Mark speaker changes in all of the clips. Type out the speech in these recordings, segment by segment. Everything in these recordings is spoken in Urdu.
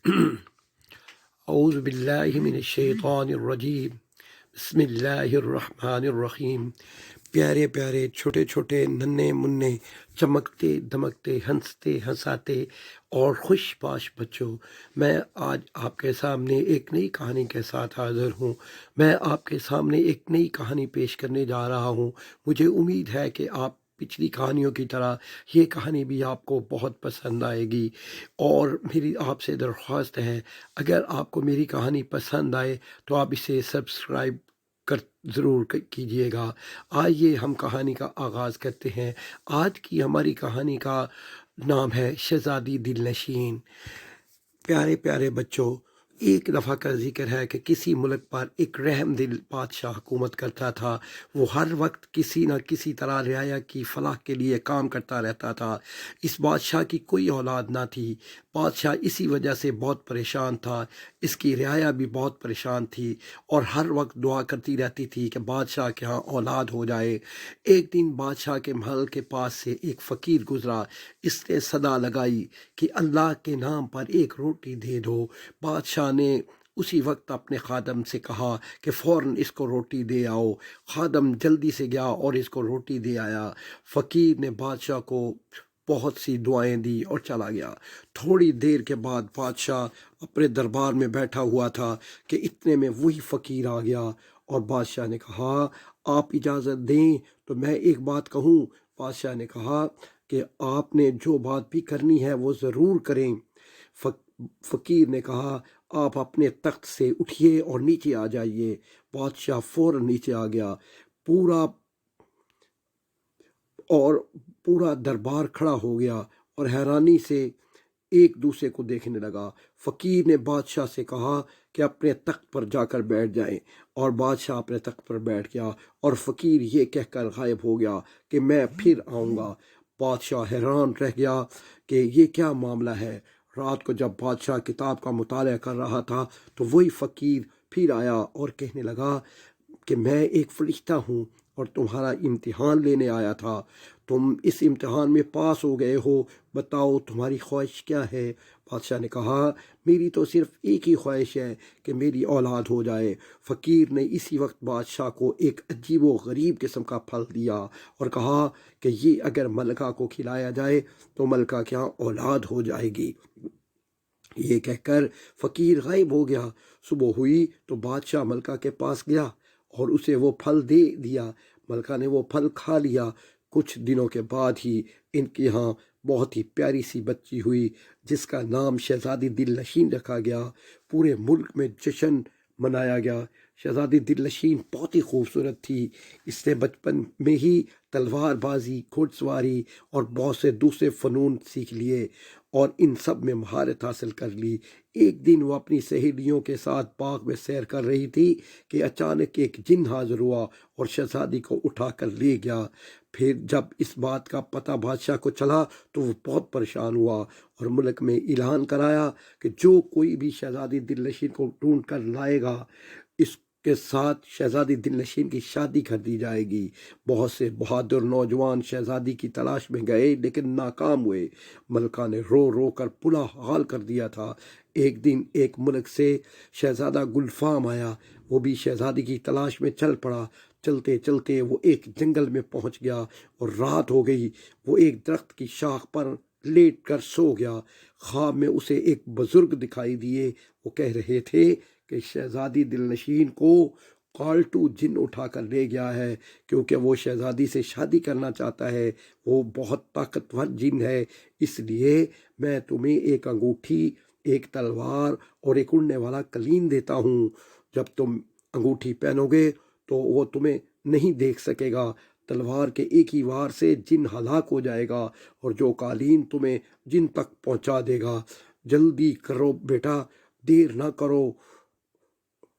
Speaker 1: اعوذ باللہ من الشیطان الرجیم بسم اللہ الرحمن الرحیم۔ پیارے پیارے چھوٹے چھوٹے ننھے منھے چمکتے دمکتے ہنستے ہنساتے اور خوش باش بچوں، میں آج آپ کے سامنے ایک نئی کہانی کے ساتھ حاضر ہوں۔ میں آپ کے سامنے ایک نئی کہانی پیش کرنے جا رہا ہوں۔ مجھے امید ہے کہ آپ پچھلی کہانیوں کی طرح یہ کہانی بھی آپ کو بہت پسند آئے گی، اور میری آپ سے درخواست ہے، اگر آپ کو میری کہانی پسند آئے تو آپ اسے سبسکرائب ضرور کیجیے گا۔ آئیے ہم کہانی کا آغاز کرتے ہیں۔ آج کی ہماری کہانی کا نام ہے شہزادی دل نشین۔ پیارے پیارے بچوں، ایک دفعہ کا ذکر ہے کہ کسی ملک پر ایک رحم دل بادشاہ حکومت کرتا تھا۔ وہ ہر وقت کسی نہ کسی طرح رعایا کی فلاح کے لیے کام کرتا رہتا تھا۔ اس بادشاہ کی کوئی اولاد نہ تھی۔ بادشاہ اسی وجہ سے بہت پریشان تھا۔ اس کی رعایا بھی بہت پریشان تھی اور ہر وقت دعا کرتی رہتی تھی کہ بادشاہ کے ہاں اولاد ہو جائے۔ ایک دن بادشاہ کے محل کے پاس سے ایک فقیر گزرا۔ اس نے صدا لگائی کہ اللہ کے نام پر ایک روٹی دے دو۔ بادشاہ نے اسی وقت اپنے خادم سے کہا کہ فوراً اس کو روٹی دے آؤ۔ خادم جلدی سے گیا اور اس کو روٹی دے آیا۔ فقیر نے بادشاہ کو بہت سی دعائیں دی اور چلا گیا۔ تھوڑی دیر کے بعد بادشاہ اپنے دربار میں بیٹھا ہوا تھا کہ اتنے میں وہی فقیر آ گیا، اور بادشاہ نے کہا آپ اجازت دیں تو میں ایک بات کہوں۔ بادشاہ نے کہا کہ آپ نے جو بات بھی کرنی ہے وہ ضرور کریں۔ فقیر نے کہا آپ اپنے تخت سے اٹھیے اور نیچے آ جائیے۔ بادشاہ فوراً نیچے آ گیا۔ پورا دربار کھڑا ہو گیا اور حیرانی سے ایک دوسرے کو دیکھنے لگا۔ فقیر نے بادشاہ سے کہا کہ اپنے تخت پر جا کر بیٹھ جائیں، اور بادشاہ اپنے تخت پر بیٹھ گیا، اور فقیر یہ کہہ کر غائب ہو گیا کہ میں پھر آؤں گا۔ بادشاہ حیران رہ گیا کہ یہ کیا معاملہ ہے۔ رات کو جب بادشاہ کتاب کا مطالعہ کر رہا تھا تو وہی فقیر پھر آیا اور کہنے لگا کہ میں ایک فرشتہ ہوں اور تمہارا امتحان لینے آیا تھا۔ تم اس امتحان میں پاس ہو گئے ہو، بتاؤ تمہاری خواہش کیا ہے؟ بادشاہ نے کہا میری تو صرف ایک ہی خواہش ہے کہ میری اولاد ہو جائے۔ فقیر نے اسی وقت بادشاہ کو ایک عجیب و غریب قسم کا پھل دیا اور کہا کہ یہ اگر ملکہ کو کھلایا جائے تو ملکہ کے یہاں اولاد ہو جائے گی۔ یہ کہہ کر فقیر غائب ہو گیا۔ صبح ہوئی تو بادشاہ ملکہ کے پاس گیا اور اسے وہ پھل دے دیا۔ ملکہ نے وہ پھل کھا لیا۔ کچھ دنوں کے بعد ہی ان کے ہاں بہت ہی پیاری سی بچی ہوئی جس کا نام شہزادی دل نشین رکھا گیا۔ پورے ملک میں جشن منایا گیا۔ شہزادی دل نشین بہت ہی خوبصورت تھی۔ اس نے بچپن میں ہی تلوار بازی، گھڑ سواری اور بہت سے دوسرے فنون سیکھ لیے اور ان سب میں مہارت حاصل کر لی۔ ایک دن وہ اپنی سہیلیوں کے ساتھ باغ میں سیر کر رہی تھی کہ اچانک ایک جن حاضر ہوا اور شہزادی کو اٹھا کر لے گیا۔ پھر جب اس بات کا پتہ بادشاہ کو چلا تو وہ بہت پریشان ہوا اور ملک میں اعلان کرایا کہ جو کوئی بھی شہزادی دل نشین کو ڈھونڈ کر لائے گا اس کے ساتھ شہزادی دل نشین کی شادی کر دی جائے گی۔ بہت سے بہادر نوجوان شہزادی کی تلاش میں گئے لیکن ناکام ہوئے۔ ملکہ نے رو رو کر برا حال کر دیا تھا۔ ایک دن ایک ملک سے شہزادہ گلفام آیا۔ وہ بھی شہزادی کی تلاش میں چل پڑا۔ چلتے چلتے وہ ایک جنگل میں پہنچ گیا اور رات ہو گئی۔ وہ ایک درخت کی شاخ پر لیٹ کر سو گیا۔ خواب میں اسے ایک بزرگ دکھائی دیے۔ وہ کہہ رہے تھے کہ شہزادی دل نشین کو کالٹو جن اٹھا کر لے گیا ہے کیونکہ وہ شہزادی سے شادی کرنا چاہتا ہے۔ وہ بہت طاقتور جن ہے، اس لیے میں تمہیں ایک انگوٹھی، ایک تلوار اور ایک اڑنے والا قلین دیتا ہوں۔ جب تم انگوٹھی پہنو گے تو وہ تمہیں نہیں دیکھ سکے گا۔ تلوار کے ایک ہی وار سے جن ہلاک ہو جائے گا، اور جو قالین تمہیں جن تک پہنچا دے گا۔ جلدی کرو بیٹا، دیر نہ کرو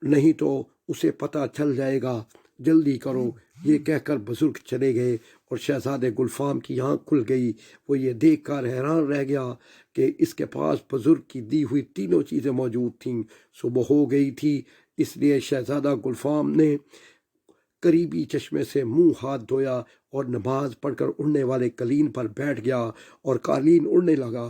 Speaker 1: نہیں تو اسے پتہ چل جائے گا، جلدی کرو۔ یہ کہہ کر بزرگ چلے گئے اور شہزادے گلفام کی آنکھ کھل گئی۔ وہ یہ دیکھ کر حیران رہ گیا کہ اس کے پاس بزرگ کی دی ہوئی تینوں چیزیں موجود تھیں۔ صبح ہو گئی تھی، اس لیے شہزادہ گلفام نے قریبی چشمے سے منہ ہاتھ دھویا اور نماز پڑھ کر اڑنے والے قالین پر بیٹھ گیا اور قالین اڑنے لگا۔